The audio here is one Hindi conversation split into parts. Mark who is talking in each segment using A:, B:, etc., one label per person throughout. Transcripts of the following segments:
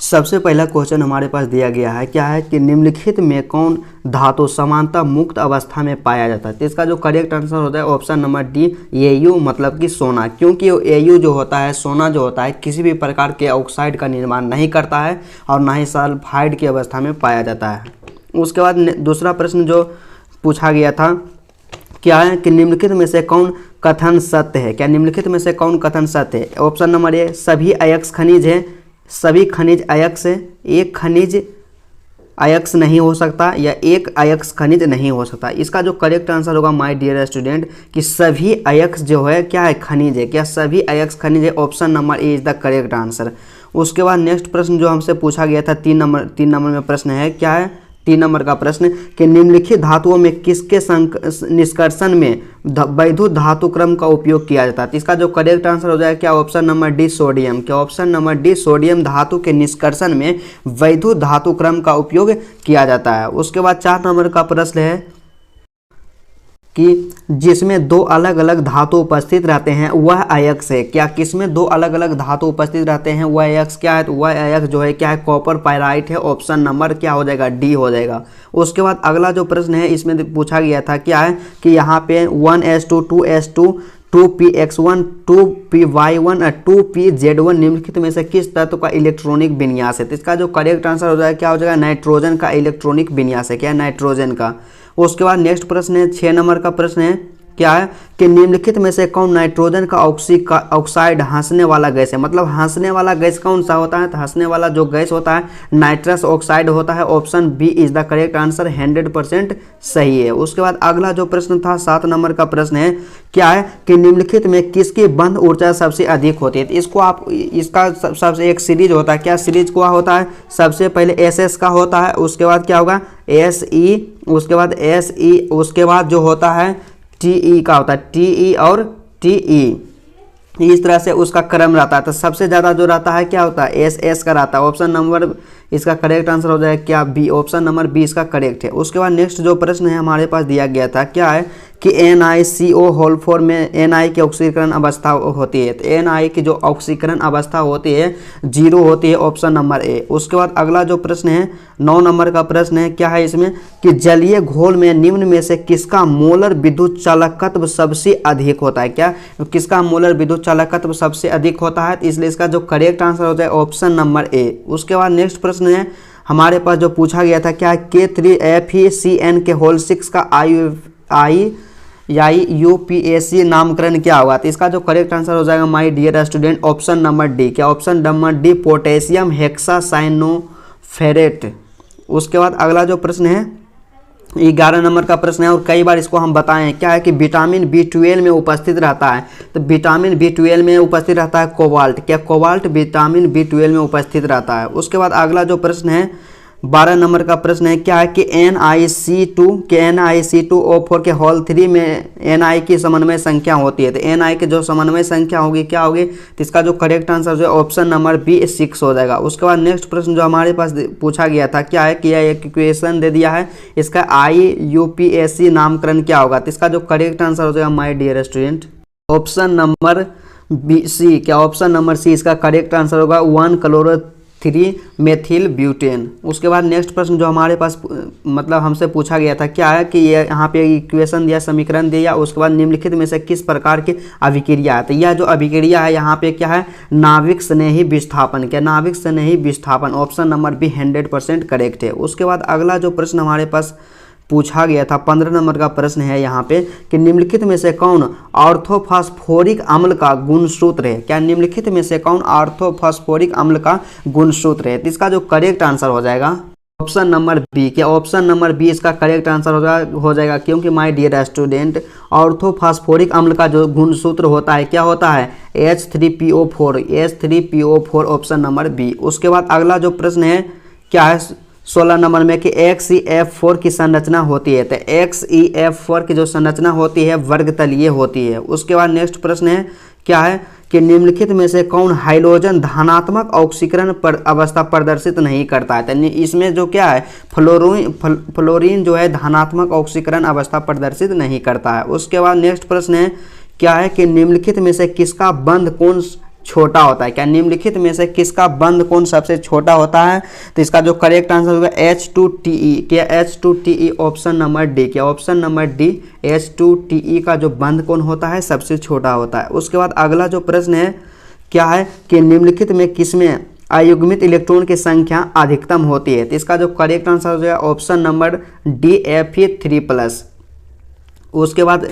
A: सबसे पहला क्वेश्चन हमारे पास दिया गया है, क्या है कि निम्नलिखित में कौन धातु समानता मुक्त अवस्था में पाया जाता है। तो इसका जो करेक्ट आंसर होता है ऑप्शन नंबर डी Au, मतलब कि सोना, क्योंकि Au जो होता है, सोना जो होता है, किसी भी प्रकार के ऑक्साइड का निर्माण नहीं करता है और ना ही सल्फाइड की अवस्था में पाया जाता है। उसके बाद दूसरा प्रश्न जो पूछा गया था, क्या है कि निम्नलिखित में से कौन कथन सत्य है। क्या निम्नलिखित में से कौन कथन सत्य है। ऑप्शन नंबर ए सभी अयस्क खनिज है, सभी खनिज अयस्क है, एक खनिज अयस्क नहीं हो सकता या एक अयस्क खनिज नहीं हो सकता। इसका जो करेक्ट आंसर होगा माय डियर स्टूडेंट कि सभी अयस्क जो है क्या है, खनिज है। क्या सभी अयस्क खनिज है। Option number A is the correct answer. उसके बाद नेक्स्ट प्रश्न जो हमसे पूछा गया था 3 नंबर में प्रश्न है, क्या है 3 नंबर का प्रश्न कि निम्नलिखित धातुओं में किसके निष्कर्षण में वैद्युत धातु क्रम का उपयोग किया जाता है। तो इसका जो करेक्ट आंसर हो जाएगा क्या ऑप्शन नंबर डी सोडियम। क्या ऑप्शन नंबर डी सोडियम धातु के निष्कर्षण में वैद्युत धातु क्रम का उपयोग किया जाता है। उसके बाद 4 नंबर का प्रश्न है कि जिसमें 2 अलग अलग धातु उपस्थित रहते हैं वह अयस्क है। क्या किसमें 2 अलग अलग धातु उपस्थित रहते हैं वह अयस्क क्या है। तो वह अयस्क जो है क्या है, कॉपर पाइराइट है। ऑप्शन नंबर क्या हो जाएगा, डी हो जाएगा। उसके बाद अगला जो प्रश्न है इसमें पूछा गया था, क्या है कि यहाँ पे 1s2 2s2 2px1 2py1 और 2pz1 निम्नलिखित में से किस तत्व का इलेक्ट्रॉनिक विन्यास है। तो इसका जो करेक्ट आंसर हो जाएगा क्या हो जाएगा, नाइट्रोजन का इलेक्ट्रॉनिक विन्यास है। क्या है, नाइट्रोजन का। उसके बाद नेक्स्ट प्रश्न है 6 नंबर का प्रश्न है, क्या है कि निम्नलिखित में से कौन नाइट्रोजन का ऑक्साइड हंसने वाला गैस है। मतलब हंसने वाला गैस कौन सा होता है। तो हंसने वाला जो गैस होता है नाइट्रस ऑक्साइड होता है। Option B is the correct answer, 100% सही है। उसके बाद अगला जो प्रश्न था 7 नंबर का प्रश्न है, क्या है कि निम्नलिखित में किसकी बंध ऊर्जा सबसे अधिक होती है। तो इसको आप इसका सबसे एक सीरीज होता है। क्या सीरीज क्या होता है, सबसे पहले एस का होता है, उसके बाद क्या होगा SE, उसके बाद SE, उसके बाद जो होता है TE का होता है, TE और TE, इस तरह से उसका क्रम रहता है। तो सबसे ज़्यादा जो रहता है क्या होता है, SS का रहता है। ऑप्शन नंबर इसका करेक्ट आंसर हो जाएगा क्या, बी। ऑप्शन नंबर बी इसका करेक्ट है। उसके बाद नेक्स्ट जो प्रश्न है हमारे पास दिया गया था, क्या है कि NiCO में Ni की ऑक्सीकरण अवस्था होती है। तो Ni की जो ऑक्सीकरण अवस्था होती है 0 होती है। Option number A. उसके बाद अगला जो प्रश्न है 9 नंबर का प्रश्न है, क्या है इसमें कि जलीय घोल में निम्न में से किसका मोलर विद्युत चालकत्व सबसे अधिक होता है। क्या किसका मोलर विद्युत चालकत्व सबसे अधिक होता है। इसलिए इसका जो करेक्ट आंसर होता है ऑप्शन नंबर ए। उसके बाद नेक्स्ट प्रश्न है हमारे पास जो पूछा गया था, क्या K3FeCN के होल 6 का IUPAC नामकरण क्या होगा। तो इसका जो करेक्ट आंसर हो जाएगा my dear student option number D. क्या option number D potassium hexacyanoferrate. उसके बाद अगला जो प्रश्न है 11 नंबर का प्रश्न है और कई बार इसको हम बताएं, क्या है कि विटामिन B12 में उपस्थित रहता है। तो विटामिन B12 में उपस्थित रहता है कोबाल्ट। क्या कोबाल्ट विटामिन B12 में उपस्थित रहता है। उसके बाद अगला जो प्रश्न है 12 नंबर का प्रश्न है, क्या है कि NiC2O4 के होल 3 में Ni की समन्वय संख्या होती है। तो Ni की जो समन्वय संख्या होगी क्या होगी। तो इसका जो करेक्ट आंसर जो है ऑप्शन नंबर बी 6 हो जाएगा। उसके बाद नेक्स्ट प्रश्न जो हमारे पास पूछा गया था, क्या है कि यह एक इक्वेशन दे दिया है, इसका IUPAC नामकरण क्या होगा। तो इसका जो करेक्ट आंसर हो जाएगा my dear student option number C. क्या ऑप्शन नंबर सी इसका करेक्ट आंसर होगा 1-chloro-3 मेथिल ब्यूटेन। उसके बाद नेक्स्ट प्रश्न जो हमारे पास मतलब हमसे पूछा गया था, क्या है कि ये यहाँ पे इक्वेशन दिया, समीकरण दिया, उसके बाद निम्नलिखित में से किस प्रकार की अभिक्रिया है। तो यह जो अभिक्रिया है यहाँ पे क्या है, नाविक स्नेही विस्थापन। क्या नाविक स्नेही विस्थापन। ऑप्शन नंबर बी 100% करेक्ट है। उसके बाद अगला जो प्रश्न हमारे पास पूछा गया था 15 नंबर का प्रश्न है यहाँ पे कि निम्नलिखित में से कौन ऑर्थोफॉस्फोरिक अम्ल का गुणसूत्र है। क्या निम्नलिखित में से कौन ऑर्थोफॉस्फोरिक अम्ल का गुणसूत्र है। तो इसका जो करेक्ट आंसर हो जाएगा ऑप्शन नंबर बी। क्या ऑप्शन नंबर बी इसका करेक्ट आंसर हो जाएगा क्योंकि माय डियर स्टूडेंट ऑर्थोफॉस्फोरिक अम्ल का जो गुणसूत्र होता है क्या होता है, H3PO4। Option number B. उसके बाद अगला जो प्रश्न है क्या है 16 नंबर में कि XeF4 की संरचना होती है। तो XeF4 की जो संरचना होती है वर्गतलीय होती है। उसके बाद नेक्स्ट प्रश्न है, क्या है कि निम्नलिखित में से कौन हाइड्रोजन धनात्मक ऑक्सीकरण पर अवस्था प्रदर्शित नहीं करता है। तो इसमें जो क्या है फ्लोरीन जो है धनात्मक ऑक्सीकरण अवस्था प्रदर्शित नहीं करता है। उसके बाद नेक्स्ट प्रश्न है, क्या है कि निम्नलिखित में से किसका बंध कोण छोटा होता है? क्या निम्नलिखित में से किसका बंध कोण सबसे छोटा होता है? तो इसका जो करेक्ट आंसर होगा H2TE। क्या H2TE? Option number D. क्या ऑप्शन नंबर डी H2TE का जो बंध कोण होता है सबसे छोटा होता है। उसके बाद अगला जो प्रश्न है क्या है कि निम्नलिखित में किसमें अयुग्मित इलेक्ट्रॉन की संख्या अधिकतम होती है? तो इसका जो करेक्ट आंसर हो जाएगा ऑप्शन नंबर डी Fe3+। उसके बाद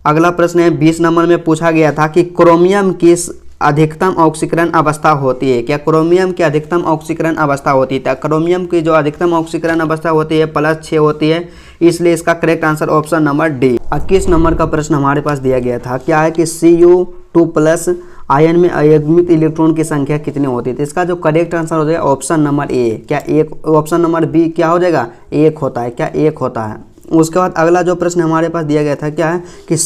A: अगला प्रश्न है 20 नंबर में पूछा गया था कि क्रोमियम की अधिकतम ऑक्सीकरण अवस्था होती है? क्या क्रोमियम की अधिकतम ऑक्सीकरण अवस्था होती है? क्रोमियम की जो अधिकतम ऑक्सीकरण अवस्था होती है +6 होती है, इसलिए इसका correct answer option number D. 21 number का प्रश्न हमारे पास दिया गया था, क्या है कि Cu2+ आयन में अयुग्मित इलेक्ट्रॉन की संख्या कितनी होती है? तो इसका जो करेक्ट आंसर हो जाएगा ऑप्शन नंबर ए। क्या एक? ऑप्शन नंबर बी क्या हो जाएगा? 1 होता है। क्या 1 होता है? उसके बाद अगला जो प्रश्न हमारे पास दिया गया था क्या है कि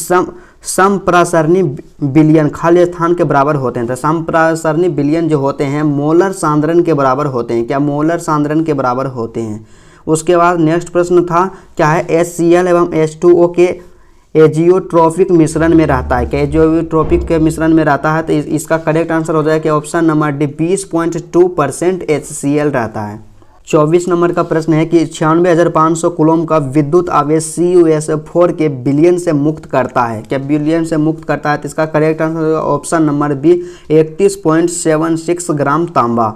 A: समप्रसारणी विलयन खाली स्थान के बराबर होते हैं। तो समप्रसारणी विलयन जो होते हैं मोलर सांद्रण के बराबर होते हैं। क्या मोलर सांद्रण के बराबर होते हैं? उसके बाद नेक्स्ट प्रश्न था क्या है HCl एवं H2O के एजियोट्रोपिक मिश्रण में रहता है? क्या एजियोट्रोपिक के मिश्रण में रहता है? तो इसका करेक्ट आंसर हो जाएगा कि ऑप्शन नंबर डी 20.2% HCl रहता है। 24 नंबर का प्रश्न है कि 96,500 कूलम का विद्युत आवेश CuSO4 के विलयन से मुक्त करता है? क्या विलयन से मुक्त करता है? तो इसका करेक्ट आंसर होगा ऑप्शन नंबर बी 31.76 ग्राम तांबा।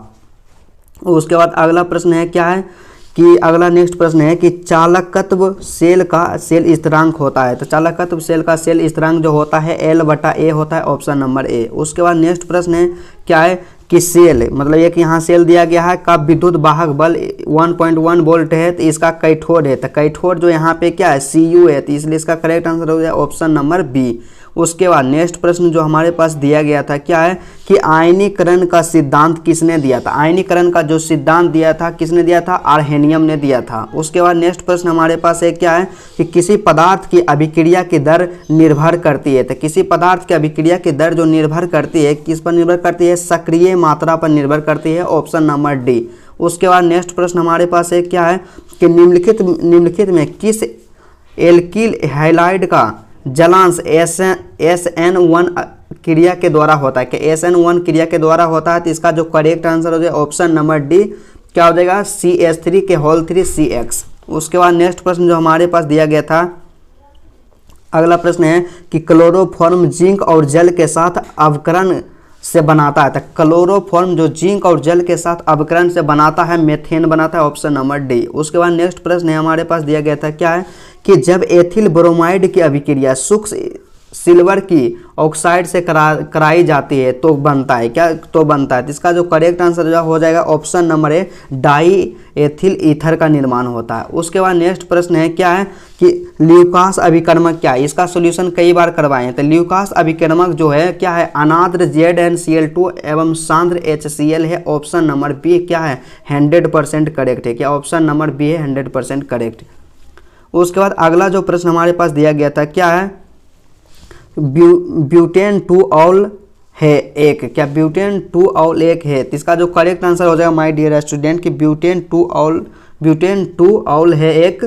A: उसके बाद अगला प्रश्न है क्या है कि अगला नेक्स्ट प्रश्न है कि चालकत्व सेल का सेल स्थिरांक होता है? तो चालकत्व सेल का सेल स्थिरांक जो होता है L/A होता है, ऑप्शन नंबर ए। उसके बाद नेक्स्ट प्रश्न है क्या है कि सेल मतलब एक यहाँ सेल दिया गया है का विद्युत वाहक बल 1.1 वोल्ट है, तो इसका कैथोड है। तो कैथोड जो यहाँ पे क्या है Cu है, तो इसलिए इसका करेक्ट आंसर हो जाए ऑप्शन नंबर बी। उसके बाद नेक्स्ट प्रश्न जो हमारे पास दिया गया था क्या है कि आयनीकरण का सिद्धांत किसने दिया था? आयनीकरण का जो सिद्धांत दिया था किसने दिया था? आर्हेनियम ने दिया था। उसके बाद नेक्स्ट प्रश्न हमारे पास है क्या है कि किसी पदार्थ की अभिक्रिया की दर निर्भर करती है? तो किसी पदार्थ की अभिक्रिया की दर जो निर्भर करती है किस पर निर्भर करती है? सक्रिय मात्रा पर निर्भर करती है, ऑप्शन नंबर डी। उसके बाद नेक्स्ट प्रश्न हमारे पास है क्या है कि निम्नलिखित में किस एल्किल हैलाइड का जलांश SN1 क्रिया के द्वारा होता है? कि SN1 क्रिया के द्वारा होता है, तो इसका जो करेक्ट आंसर हो जाए ऑप्शन नंबर डी क्या हो जाएगा CH3CX। उसके बाद नेक्स्ट प्रश्न जो हमारे पास दिया गया था अगला प्रश्न है कि क्लोरोफॉर्म जिंक और जल के साथ अवकरण से बनाता है? तो क्लोरोफॉर्म जो जिंक और जल के साथ अवकरण से बनाता है मेथेन बनाता है, ऑप्शन नंबर डी। उसके बाद नेक्स्ट प्रश्न है हमारे पास दिया गया था क्या है कि जब एथिल ब्रोमाइड की अभिक्रिया सूक्ष्म सिल्वर की ऑक्साइड से कराई जाती है तो बनता है? क्या तो बनता है? तो इसका जो करेक्ट आंसर जो हो जाएगा option number A die ethyl ether का निर्माण होता है। उसके बाद नेक्स्ट प्रश्न है क्या है कि ल्यूकास अभिकर्मक क्या है? इसका सॉल्यूशन कई बार करवाए हैं। तो ल्यूकास अभिकर्मक जो है क्या है अनाद्र ZnCl2 एवं सांद्र HCl है, ऑप्शन नंबर बी क्या है 100% करेक्ट है। क्या ऑप्शन नंबर बी है 100% करेक्ट। उसके बाद अगला जो प्रश्न हमारे पास दिया गया था क्या है ब्यूटेन 2 ऑल है एक? क्या ब्यूटेन 2 ऑल एक है? तो इसका जो करेक्ट आंसर हो जाएगा माय डियर स्टूडेंट कि ब्यूटेन 2 ऑल है एक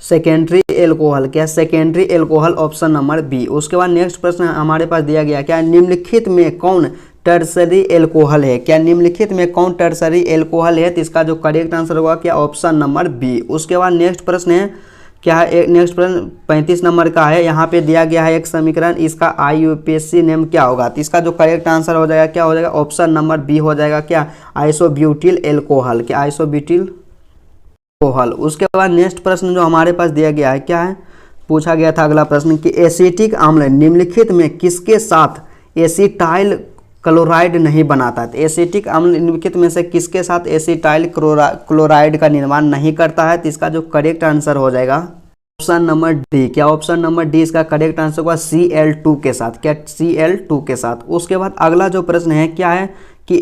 A: सेकेंडरी एल्कोहल। क्या secondary alcohol, option number B. उसके बाद नेक्स्ट प्रश्न हमारे पास दिया गया क्या निम्नलिखित में कौन टर्सरी एल्कोहल है? क्या निम्नलिखित में कौन टर्सरी एल्कोहल है? तो इसका जो करेक्ट आंसर होगा क्या ऑप्शन नंबर बी। उसके बाद नेक्स्ट प्रश्न है क्या है नेक्स्ट प्रश्न 35 नंबर का है। यहाँ पे दिया गया है एक समीकरण, इसका IUPAC नेम क्या होगा? तो इसका जो करेक्ट आंसर हो जाएगा क्या हो जाएगा ऑप्शन नंबर बी हो जाएगा क्या आइसोब्यूटिल एल्कोहल। क्या आइसोब्यूटिल एल्कोहल। उसके बाद नेक्स्ट प्रश्न जो हमारे पास दिया गया है क्या है पूछा गया था अगला प्रश्न कि एसिटिक अम्ल निम्नलिखित में किसके साथ एसिटाइल क्लोराइड नहीं बनाता है? तो एसिटिक अम्ल निम्नलिखित में से किसके साथ एसिटाइल क्लोराइड का निर्माण नहीं करता है? तो इसका जो करेक्ट आंसर हो जाएगा ऑप्शन नंबर डी। क्या ऑप्शन नंबर डी इसका करेक्ट आंसर होगा Cl2 के साथ। क्या Cl2 के साथ। उसके बाद अगला जो प्रश्न है क्या है कि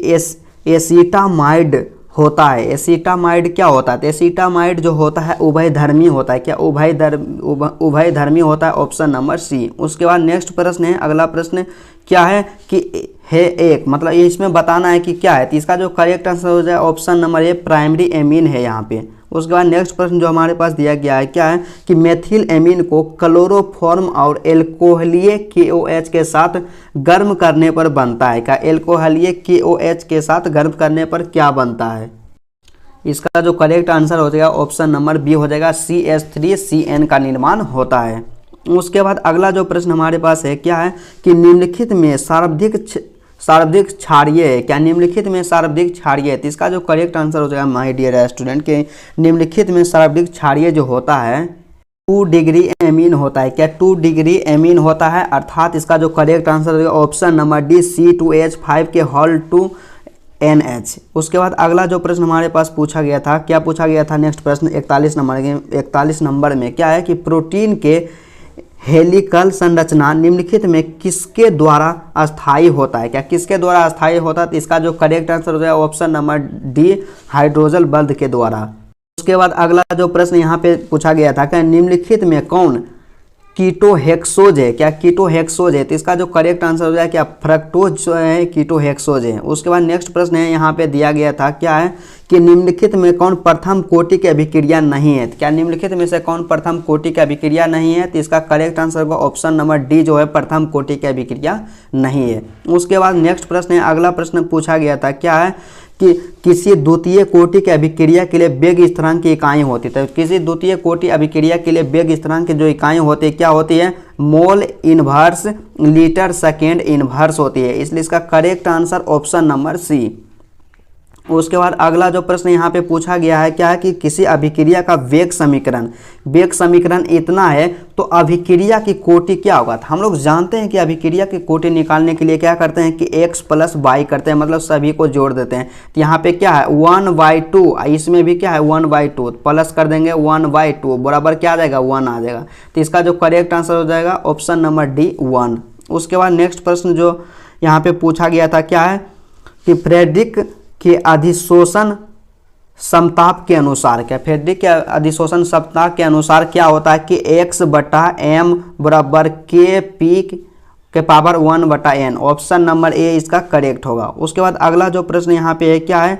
A: एसिटामाइड होता है? एसिटामाइड क्या होता है? तो एसिटामाइड जो होता है उभयधर्मी होता है। क्या उभयधर्मी होता है, ऑप्शन नंबर सी। उसके बाद नेक्स्ट प्रश्न है अगला प्रश्न क्या है कि है एक मतलब ये इसमें बताना है कि क्या है। तो इसका जो करेक्ट आंसर हो जाए option number A primary amine है यहाँ पे, उसके बाद नेक्स्ट प्रश्न जो हमारे पास दिया गया है क्या है कि मेथिल एमीन को क्लोरोफॉर्म और एल्कोहलीय KOH के साथ गर्म करने पर बनता है। क्या एल्कोहलीय KOH के साथ गर्म करने पर क्या बनता है? इसका जो करेक्ट आंसर हो जाएगा ऑप्शन नंबर बी हो जाएगा, CH3CN का निर्माण होता है। उसके बाद अगला जो प्रश्न हमारे पास है क्या है कि निम्नलिखित में सर्वाधिक क्षारीय है। क्या निम्नलिखित में सर्वाधिक क्षारीय है? तो इसका जो करेक्ट आंसर हो जाएगा माय डियर स्टूडेंट के निम्नलिखित में सर्वाधिक क्षारीय जो होता है 2 डिग्री एमीन होता है। क्या 2 डिग्री एमीन होता है? अर्थात इसका जो करेक्ट आंसर होगा ऑप्शन नंबर डी, C2H5 के हॉल 2NH। उसके बाद अगला जो प्रश्न हमारे पास पूछा गया था, क्या पूछा गया था? नेक्स्ट प्रश्न 41 नंबर में क्या है कि प्रोटीन के हेलिकल संरचना निम्नलिखित में किसके द्वारा अस्थायी होता है? क्या किसके द्वारा अस्थायी होता है? तो इसका जो करेक्ट आंसर हो जाएगा ऑप्शन नंबर डी, हाइड्रोजन बंध के द्वारा। उसके बाद अगला जो प्रश्न यहाँ पे पूछा गया था क्या निम्नलिखित में कौन कीटोहेक्सोज है? क्या कीटोहेक्सोज है? तो इसका जो करेक्ट आंसर हो जाएगा क्या फ्रक्टोज जो है कीटोहेक्सोज है। उसके बाद नेक्स्ट प्रश्न है यहाँ पे दिया गया था क्या है कि निम्नलिखित में कौन प्रथम कोटि की अभिक्रिया नहीं है? क्या निम्नलिखित में से कौन प्रथम कोटि की अभिक्रिया नहीं है? तो इसका करेक्ट आंसर होगा ऑप्शन नंबर डी जो है प्रथम कोटि की अभिक्रिया नहीं है। उसके बाद नेक्स्ट प्रश्न है, अगला प्रश्न पूछा गया था क्या है कि किसी द्वितीय कोटि की अभिक्रिया के लिए वेग स्थिरांक की इकाई होती है। तो किसी द्वितीय कोटि अभिक्रिया के लिए वेग स्थिरांक की जो इकाई होती है क्या होती है? Mole inverse litre second inverse होती है। इसलिए इसका correct answer option number C. उसके बाद अगला जो प्रश्न यहाँ पे पूछा गया है क्या है कि किसी अभिक्रिया का वेग समीकरण इतना है तो अभिक्रिया की कोटि क्या होगा? तो हम लोग जानते हैं कि अभिक्रिया की कोटि निकालने के लिए क्या करते हैं कि x + y करते हैं, मतलब सभी को जोड़ देते हैं। तो यहाँ पे क्या है 1/2, इसमें भी क्या है 1/2, प्लस कर देंगे 1/2 बराबर क्या आ जाएगा 1 आ जाएगा। तो इसका जो करेक्ट आंसर हो जाएगा ऑप्शन नंबर डी 1। उसके बाद नेक्स्ट प्रश्न जो यहाँ पे पूछा गया था क्या है कि फ्रेडरिक के अधिशोषण समताप के अनुसार, क्या फ्रेडरिक के अधिशोषण समताप के अनुसार क्या होता है कि x/m बराबर Kp के power 1/n। Option number A इसका करेक्ट होगा। उसके बाद अगला जो प्रश्न यहाँ पे है क्या है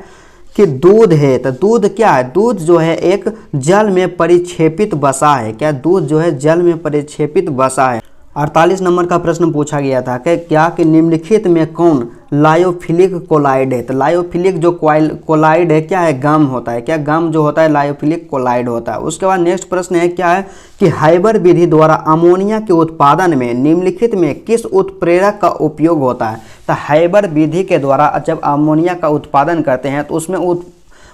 A: कि दूध है। तो दूध क्या है? दूध जो है एक जल में परिक्षेपित वसा है। क्या दूध जो है जल में परिक्षेपित वसा है। 48 नंबर का प्रश्न पूछा गया था कि क्या कि निम्नलिखित में कौन लायोफिलिक कोलाइड है? तो लायोफिलिक जो कोलाइड है क्या है? गम होता है। क्या गम जो होता है लायोफिलिक कोलाइड होता है। उसके बाद नेक्स्ट प्रश्न है क्या है कि हाइबर विधि द्वारा अमोनिया के उत्पादन में निम्नलिखित में किस उत्प्रेरक का उपयोग होता है? तो हाइबर विधि के द्वारा जब अमोनिया का उत्पादन करते हैं तो उसमें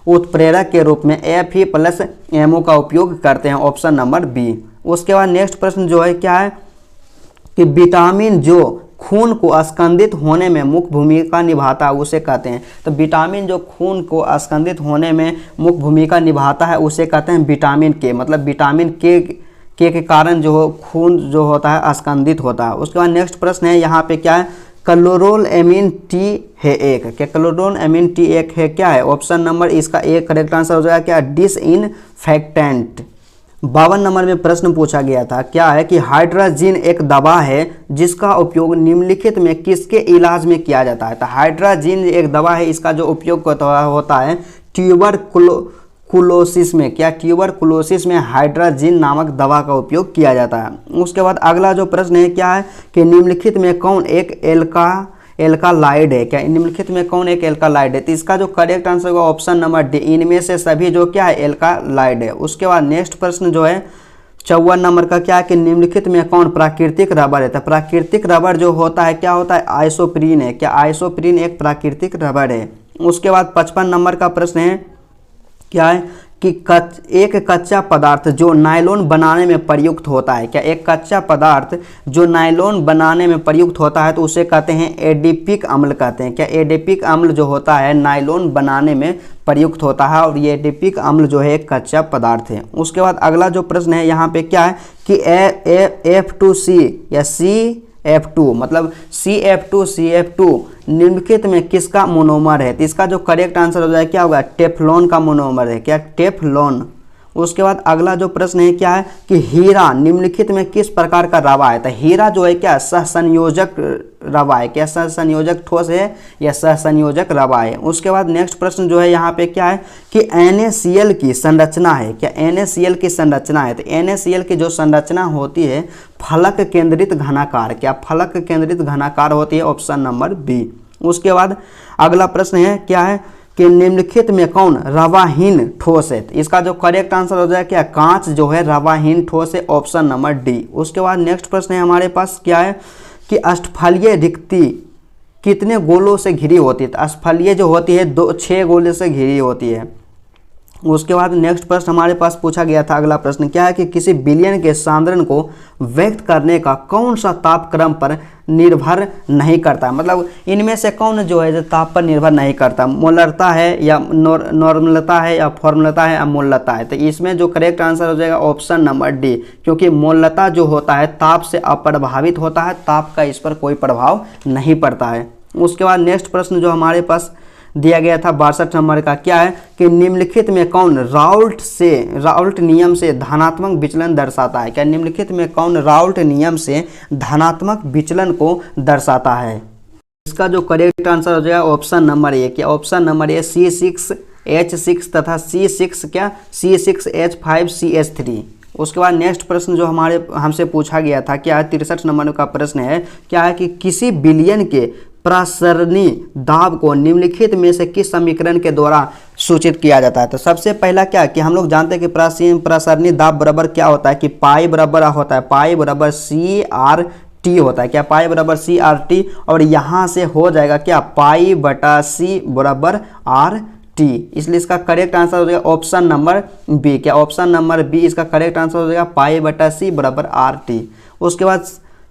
A: उत्प्रेरक के रूप में Fe+MO का उपयोग करते हैं, ऑप्शन नंबर बी। उसके बाद नेक्स्ट प्रश्न जो है क्या है कि विटामिन जो खून को अस्कंदित होने में मुख्य भूमिका निभाता है उसे कहते हैं। तो विटामिन जो खून को अस्कंदित होने में मुख्य भूमिका निभाता है उसे कहते हैं विटामिन के, मतलब विटामिन के कारण जो खून जो होता है अस्कंदित होता है। उसके बाद नेक्स्ट प्रश्न है यहाँ पे क्या है क्लोरोलएमीन टी है एक। क्या क्लोरोलएमीन टी एक है क्या है? ऑप्शन नंबर इसका एक करेक्ट आंसर हो जाएगा क्या डिसइनफेक्टेंट। 52 नंबर में प्रश्न पूछा गया था क्या है कि हाइड्राजीन एक दवा है जिसका उपयोग निम्नलिखित में किसके इलाज में किया जाता है? तो हाइड्राजीन एक दवा है, इसका जो उपयोग होता है ट्यूबरकुलोसिस में। क्या ट्यूबरकुलोसिस में हाइड्राजीन नामक दवा का उपयोग किया जाता है। उसके बाद अगला जो प्रश्न है क्या है कि निम्नलिखित में कौन एक एल्कालाइड है? क्या निम्नलिखित में कौन एक एल्कालाइड है? तो इसका जो करेक्ट आंसर होगा ऑप्शन नंबर डी, इनमें से सभी जो क्या है एल्कालाइड है। उसके बाद नेक्स्ट प्रश्न जो है 54 नंबर का क्या है कि निम्नलिखित में कौन प्राकृतिक रबर है? तो प्राकृतिक रबर जो होता है क्या होता है आइसोप्रीन है। क्या आइसोप्रीन एक प्राकृतिक रबर है। उसके बाद 55 नंबर का प्रश्न है क्या है कि एक कच्चा पदार्थ जो नायलॉन बनाने में प्रयुक्त होता है। क्या एक कच्चा पदार्थ जो नायलॉन बनाने में प्रयुक्त होता है तो उसे कहते हैं एडिपिक अम्ल कहते हैं। क्या एडिपिक अम्ल जो होता है नायलॉन बनाने में प्रयुक्त होता है और ये एडिपिक अम्ल जो है एक कच्चा पदार्थ है। उसके बाद अगला जो प्रश्न है यहाँ पे क्या है कि F2C या CF2 मतलब CF2 निम्नलिखित में किसका मोनोमर है? तो इसका जो करेक्ट आंसर हो जाए क्या होगा टेफ्लॉन का मोनोमर है। क्या टेफ्लॉन। उसके बाद अगला जो प्रश्न है क्या है कि हीरा निम्नलिखित में किस प्रकार का रवा है। तो हीरा जो है क्या सहसंयोजक रवा है, क्या सहसंयोजक ठोस है या सहसंयोजक रवा है। उसके बाद नेक्स्ट प्रश्न जो है यहाँ पे क्या है कि NaCl की संरचना है, क्या NaCl की संरचना है। तो NaCl की जो संरचना होती है फलक केंद्रित घनाकार, क्या फलक केंद्रित घनाकार होती है, ऑप्शन नंबर बी। उसके बाद अगला प्रश्न है क्या है कि निम्नलिखित में कौन रवाहीन ठोस है। इसका जो करेक्ट आंसर हो जाए क्या कांच जो है रवाहीन ठोस है, ऑप्शन नंबर डी। उसके बाद नेक्स्ट प्रश्न है हमारे पास क्या है कि अष्टफलीय रिक्ति कितने गोलों से घिरी होती है। तो अष्टफलीय जो होती है 6 गोले से घिरी होती है। उसके बाद नेक्स्ट प्रश्न हमारे पास पूछा गया था, अगला प्रश्न क्या है कि किसी विलयन के सांद्रण को व्यक्त करने का कौन सा तापक्रम पर निर्भर नहीं करता। मतलब इनमें से कौन जो है जो ताप पर निर्भर नहीं करता, मोलरता है या नॉर्मलता है या फॉर्मलता है या मोलता है। तो इसमें जो करेक्ट आंसर हो जाएगा ऑप्शन नंबर डी, क्योंकि मोलता जो होता है ताप से अप्रभावित होता है, ताप का इस पर कोई प्रभाव नहीं पड़ता है। उसके बाद नेक्स्ट प्रश्न जो हमारे पास दिया गया था 62 नंबर का क्या है कि निम्नलिखित में कौन राउल्ट नियम से धनात्मक विचलन दर्शाता है। क्या निम्नलिखित में कौन राउल्ट नियम से धनात्मक विचलन को दर्शाता है। इसका जो करेक्ट आंसर हो जाएगा ऑप्शन नंबर ए, क्या ऑप्शन नंबर ए C6H6 तथा C6H5CH3। उसके बाद नेक्स्ट प्रश्न जो हमसे पूछा गया था क्या है 63 नंबर का प्रश्न है क्या है कि किसी विलयन के प्रसरणी दाब को निम्नलिखित में से किस समीकरण के द्वारा सूचित किया जाता है। तो सबसे पहला क्या कि हम लोग जानते हैं कि प्रसरणी दाब बराबर क्या होता है कि पाई बराबर होता है, पाई बराबर CRT होता है, क्या पाई बराबर CRT, और यहाँ से हो जाएगा क्या पाई बटा C बराबर RT। इसलिए इसका करेक्ट आंसर हो जाएगा ऑप्शन नंबर बी, क्या ऑप्शन नंबर बी इसका करेक्ट आंसर हो जाएगा पाई बटा C बराबर RT। उसके बाद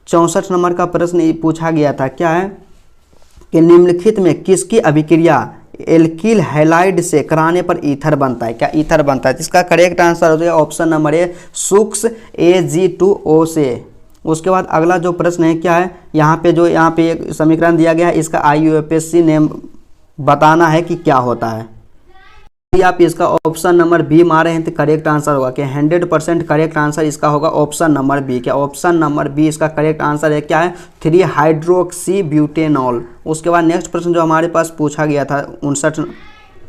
A: 64 नंबर का प्रश्न पूछा गया था क्या है कि निम्नलिखित में किसकी अभिक्रिया एल्किल हैलाइड से कराने पर ईथर बनता है, क्या ईथर बनता है। इसका करेक्ट आंसर हो जाएगा ऑप्शन नंबर ए सूक्ष Ag2O से। उसके बाद अगला जो प्रश्न है क्या है यहाँ पे एक समीकरण दिया गया है, इसका IUPAC नेम बताना है कि क्या होता है। यदि आप इसका ऑप्शन नंबर बी मारे हैं तो करेक्ट आंसर होगा कि 100% करेक्ट आंसर इसका होगा ऑप्शन नंबर बी, क्या ऑप्शन नंबर बी इसका करेक्ट आंसर है क्या है 3 हाइड्रोक्सी ब्यूटेनॉल। उसके बाद नेक्स्ट प्रश्न जो हमारे पास पूछा गया था 59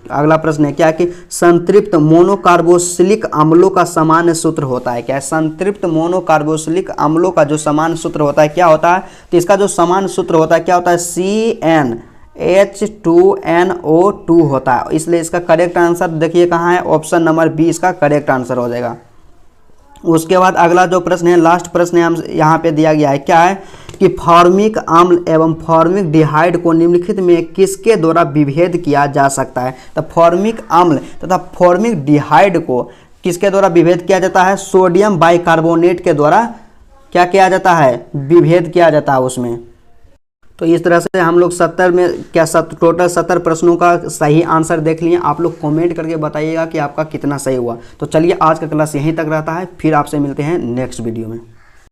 A: अगला प्रश्न है क्या कि संतृप्त मोनोकार्बोक्सिलिक अम्लों का सामान्य सूत्र होता है, क्या संतृप्त मोनोकार्बोक्सिलिक अम्लों का जो सामान्य सूत्र होता है क्या होता है। तो इसका जो सामान्य सूत्र होता है क्या होता है CnH2NO2 होता है। इसलिए इसका करेक्ट आंसर देखिए कहाँ है, ऑप्शन नंबर बी इसका करेक्ट आंसर हो जाएगा। उसके बाद अगला जो प्रश्न है लास्ट प्रश्न है हम यहाँ पे दिया गया है क्या है कि फॉर्मिक अम्ल एवं फॉर्मिक डिहाइड को निम्नलिखित में किसके द्वारा विभेद किया जा सकता है। तो फॉर्मिक अम्ल तथा फॉर्मिक डिहाइड को किसके द्वारा विभेद किया जाता है, सोडियम बाइकार्बोनेट के द्वारा क्या किया जाता है, विभेद किया जाता है उसमें। तो इस तरह से हम लोग 70 में क्या टोटल 70 प्रश्नों का सही आंसर देख लिए। आप लोग कमेंट करके बताइएगा कि आपका कितना सही हुआ। तो चलिए आज का क्लास यहीं तक रहता है, फिर आपसे मिलते हैं नेक्स्ट वीडियो में।